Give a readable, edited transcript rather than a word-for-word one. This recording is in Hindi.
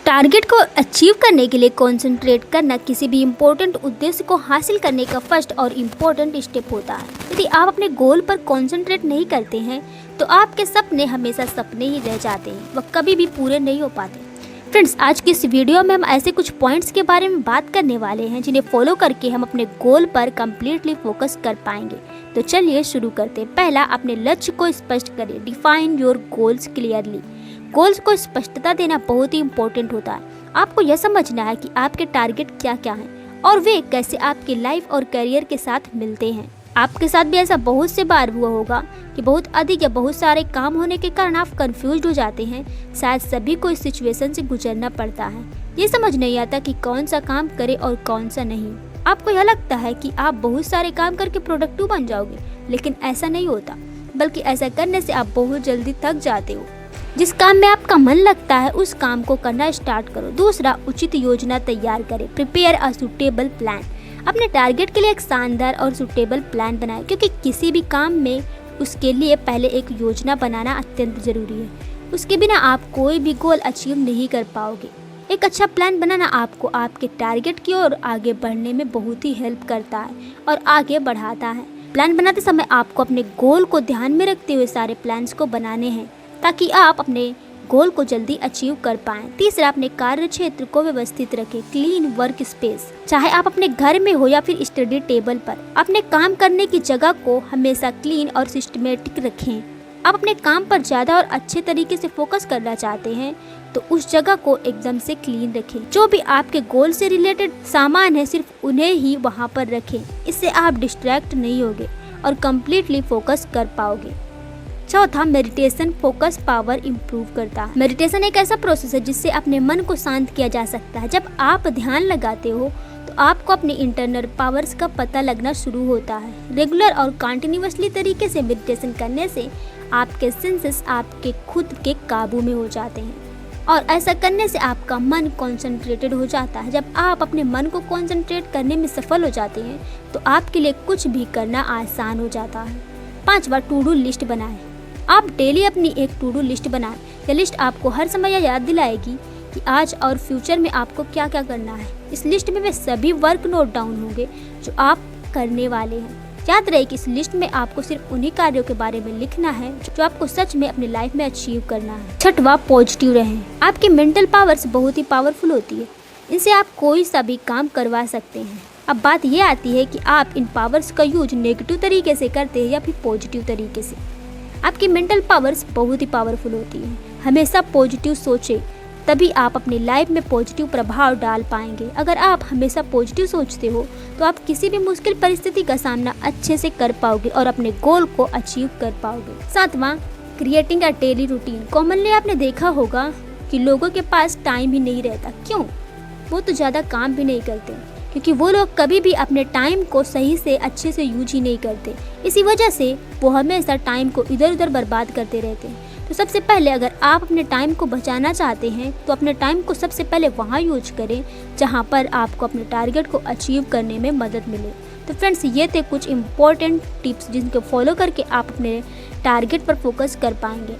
टारगेट को अचीव करने के लिए कंसंट्रेट करना किसी भी इम्पोर्टेंट उद्देश्य को हासिल करने का फर्स्ट और इम्पोर्टेंट स्टेप होता है। यदि आप अपने गोल पर कंसंट्रेट नहीं करते हैं तो आपके सपने हमेशा सपने ही रह जाते हैं, वह कभी भी पूरे नहीं हो पाते। फ्रेंड्स, आज की इस वीडियो में हम ऐसे कुछ पॉइंट्स के बारे में बात करने वाले हैं जिन्हें फॉलो करके हम अपने गोल पर कम्प्लीटली फोकस कर पाएंगे। तो चलिए शुरू करते हैं। पहला, अपने लक्ष्य को स्पष्ट करें। Define your goals clearly. Goals को स्पष्टता देना बहुत ही इम्पोर्टेंट होता है। आपको यह समझना है कि आपके टारगेट क्या क्या हैं और वे कैसे आपकी लाइफ और करियर के साथ मिलते हैं। आपके साथ भी ऐसा बहुत से बार हुआ होगा कि बहुत अधिक या बहुत सारे काम होने के कारण आप कंफ्यूज हो जाते हैं। शायद सभी को इस सिचुएशन से गुजरना पड़ता है। ये समझ नहीं आता कि कौन सा काम करें और कौन सा नहीं। आपको यह लगता है कि आप बहुत सारे काम करके प्रोडक्टिव बन जाओगे, लेकिन ऐसा नहीं होता, बल्कि ऐसा करने से आप बहुत जल्दी थक जाते हो। जिस काम में आपका मन लगता है उस काम को करना स्टार्ट करो। दूसरा, उचित योजना तैयार करें। Prepare a suitable plan. अपने टारगेट के लिए एक शानदार और सूटेबल प्लान बनाएं, क्योंकि किसी भी काम में उसके लिए पहले एक योजना बनाना अत्यंत जरूरी है। उसके बिना आप कोई भी गोल अचीव नहीं कर पाओगे। एक अच्छा प्लान बनाना आपको आपके टारगेट की ओर आगे बढ़ने में बहुत ही हेल्प करता है और आगे बढ़ाता है। प्लान बनाते समय आपको अपने गोल को ध्यान में रखते हुए सारे प्लान्स को बनाने हैं ताकि आप अपने गोल को जल्दी अचीव कर पाएं। तीसरा, अपने कार्य क्षेत्र को व्यवस्थित रखें। Clean work space. चाहे आप अपने घर में हो या फिर स्टडी टेबल पर, अपने काम करने की जगह को हमेशा क्लीन और सिस्टमेटिक रखें। आप अपने काम पर ज़्यादा और अच्छे तरीके से फोकस करना चाहते हैं तो उस जगह को एकदम से क्लीन रखें। जो भी आपके गोल से रिलेटेड सामान है सिर्फ उन्हें ही वहाँ पर रखें। इससे आप डिस्ट्रैक्ट नहीं होगे और कम्प्लीटली फोकस कर पाओगे। चौथा, मेडिटेशन फोकस पावर इम्प्रूव करता है। मेडिटेशन एक ऐसा प्रोसेस है जिससे अपने मन को शांत किया जा सकता है। जब आप ध्यान लगाते हो तो आपको अपने इंटरनल पावर्स का पता लगना शुरू होता है। रेगुलर और कंटिन्यूअसली तरीके से मेडिटेशन करने से आपके सेंसेस आपके खुद के काबू में हो जाते हैं और ऐसा करने से आपका मन कॉन्सेंट्रेटेड हो जाता है। जब आप अपने मन को कॉन्सेंट्रेट करने में सफल हो जाते हैं तो आपके लिए कुछ भी करना आसान हो जाता है। पांचवा, टू डू लिस्ट बनाएं। आप डेली अपनी एक टू डू लिस्ट बनाएं। यह लिस्ट आपको हर समय यह याद दिलाएगी कि आज और फ्यूचर में आपको क्या क्या करना है। इस लिस्ट में वे सभी वर्क नोट डाउन होंगे जो आप करने वाले हैं। याद रहे कि इस लिस्ट में आपको सिर्फ उन्हीं कार्यों के बारे में लिखना है जो आपको सच में अपनी लाइफ में अचीव करना है। छठवां, पॉजिटिव रहें। आपकी मेंटल पावर्स बहुत ही पावरफुल होती है। इनसे आप कोई सा भी काम करवा सकते हैं। अब बात ये आती है कि आप इन पावर्स का यूज नेगेटिव तरीके से करते हैं या फिर पॉजिटिव तरीके से। आपकी मेंटल पावर्स बहुत ही पावरफुल होती है। हमेशा पॉजिटिव सोचें, तभी आप अपनी लाइफ में पॉजिटिव प्रभाव डाल पाएंगे। अगर आप हमेशा पॉजिटिव सोचते हो तो आप किसी भी मुश्किल परिस्थिति का सामना अच्छे से कर पाओगे और अपने गोल को अचीव कर पाओगे। सातवां, creating a daily routine. Commonly आपने देखा होगा कि लोगों के पास टाइम ही नहीं रहता। क्यों? वो तो ज़्यादा काम भी नहीं करते, क्योंकि वो लोग कभी भी अपने टाइम को सही से अच्छे से यूज ही नहीं करते। इसी वजह से वो हमेशा टाइम को इधर उधर बर्बाद करते रहते हैं। तो सबसे पहले अगर आप अपने टाइम को बचाना चाहते हैं तो अपने टाइम को सबसे पहले वहाँ यूज करें जहाँ पर आपको अपने टारगेट को अचीव करने में मदद मिले। तो फ्रेंड्स, ये थे कुछ इम्पोर्टेंट टिप्स जिनको फॉलो करके आप अपने टारगेट पर फोकस कर पाएंगे।